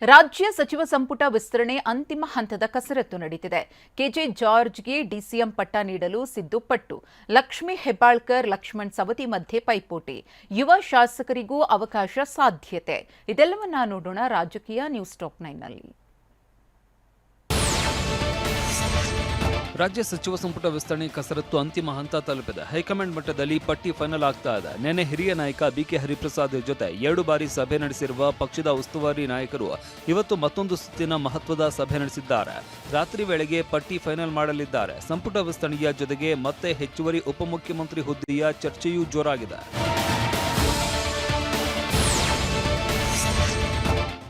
ರಾಜ್ಯ ಸಚಿವ ಸಂಪುಟ ವಿಸ್ತರಣೆ ಅಂತಿಮ ಹಂತದ ಕಸರತ್ತು ನಡೆದಿದೆ. ಕೆಜೆ ಜಾರ್ಜ್ಗೆ ಡಿಸಿಎಂ ಪಟ್ಟ ನೀಡಲು ಸಿದ್ದು ಪಟ್ಟು. ಲಕ್ಷ್ಮೀ ಹೆಬ್ಬಾಳ್ಕರ್, ಲಕ್ಷ್ಮಣ್ ಸವದಿ ಮಧ್ಯೆ ಪೈಪೋಟಿ. ಯುವ ಶಾಸಕರಿಗೂ ಅವಕಾಶ ಸಾಧ್ಯತೆ. ಇದೆಲ್ಲವನ್ನ ನೋಡೋಣ ರಾಜಕೀಯ ನ್ಯೂಸ್ ಟಾಪ್ 9ನಲ್ಲಿ. ರಾಜ್ಯ ಸಚಿವ ಸಂಪುಟ ವಿಸ್ತರಣೆ ಕಸರತ್ತು ಅಂತಿಮ ಹಂತ ತಲುಪಿದೆ. ಹೈಕಮಾಂಡ್ ಮಟ್ಟದಲ್ಲಿ ಪಟ್ಟಿ ಫೈನಲ್ ಆಗ್ತಾ ಇದೆ. ನಿನ್ನೆ ಹಿರಿಯ ನಾಯಕ ಬಿಕೆ ಹರಿಪ್ರಸಾದ್ ಜೊತೆ 2 ಬಾರಿ ಸಭೆ ನಡೆಸಿರುವ ಪಕ್ಷದ ಉಸ್ತುವಾರಿ ನಾಯಕರು ಇವತ್ತು ಮತ್ತೊಂದು ಸುತ್ತಿನ ಮಹತ್ವದ ಸಭೆ ನಡೆಸಿದ್ದಾರೆ. ರಾತ್ರಿ ವೇಳೆಗೆ ಪಟ್ಟಿ ಫೈನಲ್ ಮಾಡಲಿದ್ದಾರೆ. ಸಂಪುಟ ವಿಸ್ತರಣೆಯ ಜೊತೆಗೆ ಮತ್ತೆ ಹೆಚ್ಚುವರಿ ಉಪಮುಖ್ಯಮಂತ್ರಿ ಹುದ್ದೆಯ ಚರ್ಚೆಯೂ ಜೋರಾಗಿದೆ.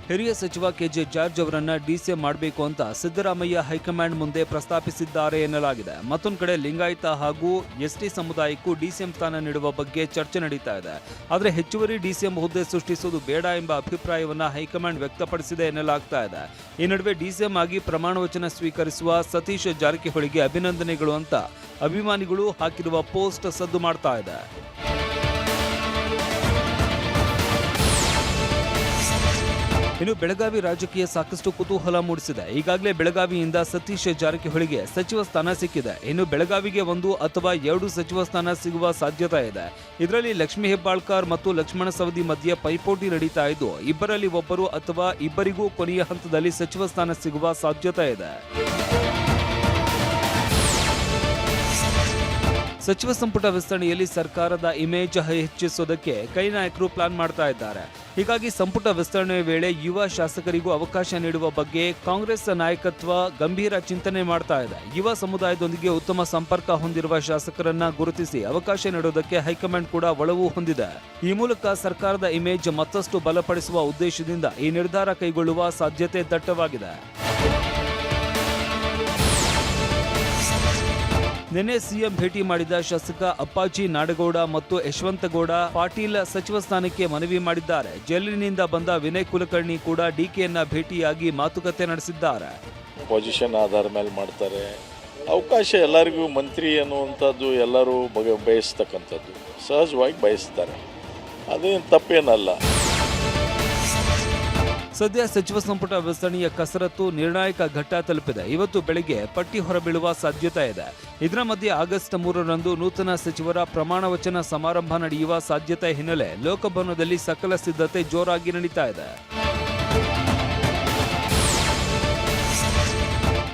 ಹಿರಿಯ ಸಚಿವ ಕೆಜೆ ಜಾರ್ಜ್ ಅವರನ್ನ ಡಿಸಿಎಂ ಮಾಡಬೇಕು ಅಂತ ಸಿದ್ದರಾಮಯ್ಯ ಹೈಕಮಾಂಡ್ ಮುಂದೆ ಪ್ರಸ್ತಾಪಿಸಿದ್ದಾರೆ ಎನ್ನಲಾಗಿದೆ. ಮತ್ತೊಂದು ಕಡೆ ಲಿಂಗಾಯತ ಹಾಗೂ ಎಸ್ಟಿ ಸಮುದಾಯಕ್ಕೂ ಡಿಸಿಎಂ ಸ್ಥಾನ ನೀಡುವ ಬಗ್ಗೆ ಚರ್ಚೆ ನಡೀತಾ ಇದೆ. ಆದರೆ ಹೆಚ್ಚುವರಿ ಡಿಸಿಎಂ ಹುದ್ದೆ ಸೃಷ್ಟಿಸುವುದು ಬೇಡ ಎಂಬ ಅಭಿಪ್ರಾಯವನ್ನ ಹೈಕಮಾಂಡ್ ವ್ಯಕ್ತಪಡಿಸಿದೆ ಎನ್ನಲಾಗ್ತಾ ಇದೆ. ಈ ನಡುವೆ ಡಿಸಿಎಂ ಆಗಿ ಪ್ರಮಾಣ ವಚನ ಸ್ವೀಕರಿಸುವ ಸತೀಶ್ ಜಾರಕಿಹೊಳಿಗೆ ಅಭಿನಂದನೆಗಳು ಅಂತ ಅಭಿಮಾನಿಗಳು ಹಾಕಿರುವ ಪೋಸ್ಟ್ ಸದ್ದು ಮಾಡ್ತಾ ಇದೆ. ಇನ್ನು ಬೆಳಗಾವಿ ರಾಜಕೀಯ ಸಾಕಷ್ಟು ಕುತೂಹಲ ಮೂಡಿಸಿದೆ. ಈಗಾಗಲೇ ಬೆಳಗಾವಿಯಿಂದ ಸತೀಶ್ ಜಾರಕಿಹೊಳಿಗೆ ಸಚಿವ ಸ್ಥಾನ ಸಿಕ್ಕಿದೆ. ಇನ್ನು ಬೆಳಗಾವಿಗೆ 1 ಅಥವಾ 2 ಸಚಿವ ಸ್ಥಾನ ಸಿಗುವ ಸಾಧ್ಯತೆ ಇದೆ. ಇದರಲ್ಲಿ ಲಕ್ಷ್ಮೀ ಹೆಬ್ಬಾಳ್ಕರ್ ಮತ್ತು ಲಕ್ಷ್ಮಣ ಸವದಿ ಮಧ್ಯೆ ಪೈಪೋಟಿ ನಡೀತಾ ಇದ್ದು, ಇಬ್ಬರಲ್ಲಿ ಒಬ್ಬರು ಅಥವಾ ಇಬ್ಬರಿಗೂ ಕೊನೆಯ ಹಂತದಲ್ಲಿ ಸಚಿವ ಸ್ಥಾನ ಸಿಗುವ ಸಾಧ್ಯತೆ ಇದೆ. ಸಚಿವ ಸಂಪುಟ ವಿಸ್ತರಣೆಯಲ್ಲಿ ಸರ್ಕಾರದ ಇಮೇಜ್ ಹೆಚ್ಚಿಸೋದಕ್ಕೆ ಕೈ ನಾಯಕರು ಪ್ಲಾನ್ ಮಾಡ್ತಾ ಇದ್ದಾರೆ. ಹೀಗಾಗಿ ಸಂಪುಟ ವಿಸ್ತರಣೆ ವೇಳೆ ಯುವ ಶಾಸಕರಿಗೂ ಅವಕಾಶ ನೀಡುವ ಬಗ್ಗೆ ಕಾಂಗ್ರೆಸ್ ನಾಯಕತ್ವ ಗಂಭೀರ ಚಿಂತನೆ ಮಾಡ್ತಾ ಇದೆ. ಯುವ ಸಮುದಾಯದೊಂದಿಗೆ ಉತ್ತಮ ಸಂಪರ್ಕ ಹೊಂದಿರುವ ಶಾಸಕರನ್ನ ಗುರುತಿಸಿ ಅವಕಾಶ ನೀಡುವುದಕ್ಕೆ ಹೈಕಮಾಂಡ್ ಕೂಡ ಒಲವು ಹೊಂದಿದೆ. ಈ ಮೂಲಕ ಸರ್ಕಾರದ ಇಮೇಜ್ ಮತ್ತಷ್ಟು ಬಲಪಡಿಸುವ ಉದ್ದೇಶದಿಂದ ಈ ನಿರ್ಧಾರ ಕೈಗೊಳ್ಳುವ ಸಾಧ್ಯತೆ ದಟ್ಟವಾಗಿದೆ. ನಿನ್ನೆ ಸಿಎಂ ಭೇಟಿ ಮಾಡಿದ ಶಾಸಕ ಅಪ್ಪಾಜಿ ನಾಡಗೌಡ ಮತ್ತು ಯಶವಂತಗೌಡ ಪಾಟೀಲ್ ಸಚಿವ ಸ್ಥಾನಕ್ಕೆ ಮನವಿ ಮಾಡಿದ್ದಾರೆ. ಜೈಲಿನಿಂದ ಬಂದ ವಿನಯ್ ಕುಲಕರ್ಣಿ ಕೂಡ ಡಿಕೆಯನ್ನ ಭೇಟಿಯಾಗಿ ಮಾತುಕತೆ ನಡೆಸಿದ್ದಾರೆ. ಪೊಸಿಷನ್ ಆಧಾರ ಮೇಲೆ ಮಾಡ್ತಾರೆ. ಅವಕಾಶ ಎಲ್ಲರಿಗೂ ಮಂತ್ರಿ ಅನ್ನುವಂಥದ್ದು ಎಲ್ಲರೂ ಬಯಸ್ತಕ್ಕಂಥದ್ದು, ಸಹಜವಾಗಿ ಬಯಸ್ತಾರೆ. ಅದೇನು ತಪ್ಪೇನಲ್ಲ. ಸದ್ಯ ಸಚಿವ ಸಂಪುಟ ವಿಸ್ತರಣೆಯ ಕಸರತ್ತು ನಿರ್ಣಾಯಕ ಘಟ್ಟ ತಲುಪಿದೆ. ಇವತ್ತು ಬೆಳಗ್ಗೆ ಪಟ್ಟಿ ಹೊರಬೀಳುವ ಸಾಧ್ಯತೆ ಇದೆ. ಇದರ ಮಧ್ಯೆ ಆಗಸ್ಟ್ 3ರಂದು ನೂತನ ಸಚಿವರ ಪ್ರಮಾಣ ವಚನ ಸಮಾರಂಭ ನಡೆಯುವ ಸಾಧ್ಯತೆ ಹಿನ್ನೆಲೆ ಲೋಕಭವನದಲ್ಲಿ ಸಕಲ ಸಿದ್ಧತೆ ಜೋರಾಗಿ ನಡೀತಾ ಇದೆ.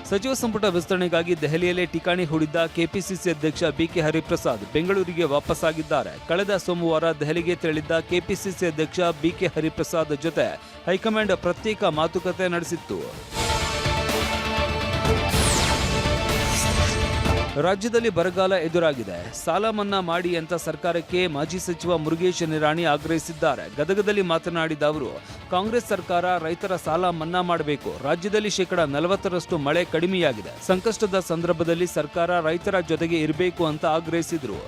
ಸಚಿವ ಸಂಪುಟ ವಿಸ್ತರಣೆಗಾಗಿ ದೆಹಲಿಯಲ್ಲೇ ಠಿಕಾಣಿ ಹೂಡಿದ್ದ ಕೆಪಿಸಿಸಿ ಅಧ್ಯಕ್ಷ ಬಿಕೆ ಹರಿಪ್ರಸಾದ್ ಬೆಂಗಳೂರಿಗೆ ವಾಪಸ್ಸಾಗಿದ್ದಾರೆ. ಕಳೆದ ಸೋಮವಾರ ದೆಹಲಿಗೆ ತೆರಳಿದ್ದ ಕೆಪಿಸಿಸಿ ಅಧ್ಯಕ್ಷ ಬಿಕೆ ಹರಿಪ್ರಸಾದ್ ಜೊತೆ ಹೈಕಮಾಂಡ್ ಪ್ರತ್ಯೇಕ ಮಾತುಕತೆ ನಡೆಸಿತ್ತು. ರಾಜ್ಯದಲ್ಲಿ ಬರಗಾಲ ಎದುರಾಗಿದೆ. ಸಾಲ ಮನ್ನಾ ಮಾಡಿ ಅಂತ ಸರ್ಕಾರಕ್ಕೆ ಮಾಜಿ ಸಚಿವ ಮುರುಗೇಶ್ ನಿರಾಣಿ ಆಗ್ರಹಿಸಿದ್ದಾರೆ. ಗದಗದಲ್ಲಿ ಮಾತನಾಡಿದ ಅವರು, ಕಾಂಗ್ರೆಸ್ ಸರ್ಕಾರ ರೈತರ ಸಾಲ ಮನ್ನಾ ಮಾಡಬೇಕು. ರಾಜ್ಯದಲ್ಲಿ 40% ಮಳೆ ಕಡಿಮೆಯಾಗಿದೆ. ಸಂಕಷ್ಟದ ಸಂದರ್ಭದಲ್ಲಿ ಸರ್ಕಾರ ರೈತರ ಜೊತೆಗೆ ಇರಬೇಕು ಅಂತ ಆಗ್ರಹಿಸಿದರು.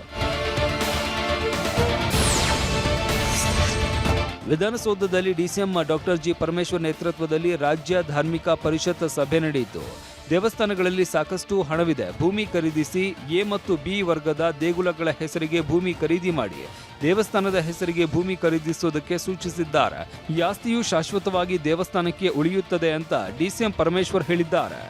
ವಿಧಾನಸೌಧದಲ್ಲಿ ಡಿಸಿಎಂ ಡಾಕ್ಟರ್ ಜಿ ಪರಮೇಶ್ವರ್ ನೇತೃತ್ವದಲ್ಲಿ ರಾಜ್ಯ ಧಾರ್ಮಿಕ ಪರಿಷತ್ ಸಭೆ ನಡೆಯಿತು. ದೇವಸ್ಥಾನಗಳಲ್ಲಿ ಸಾಕಷ್ಟು ಹಣವಿದೆ, ಭೂಮಿ ಖರೀದಿಸಿ ಎ ಮತ್ತು ಬಿ ವರ್ಗದ ದೇಗುಲಗಳ ಹೆಸರಿಗೆ ಭೂಮಿ ಖರೀದಿ ಮಾಡಿ ದೇವಸ್ಥಾನದ ಹೆಸರಿಗೆ ಭೂಮಿ ಖರೀದಿಸುವುದಕ್ಕೆ ಸೂಚಿಸಿದ್ದಾರೆ. ಈ ಆಸ್ತಿಯು ಶಾಶ್ವತವಾಗಿ ದೇವಸ್ಥಾನಕ್ಕೆ ಉಳಿಯುತ್ತದೆ ಅಂತ ಡಿಸಿಎಂ ಪರಮೇಶ್ವರ್ ಹೇಳಿದ್ದಾರೆ.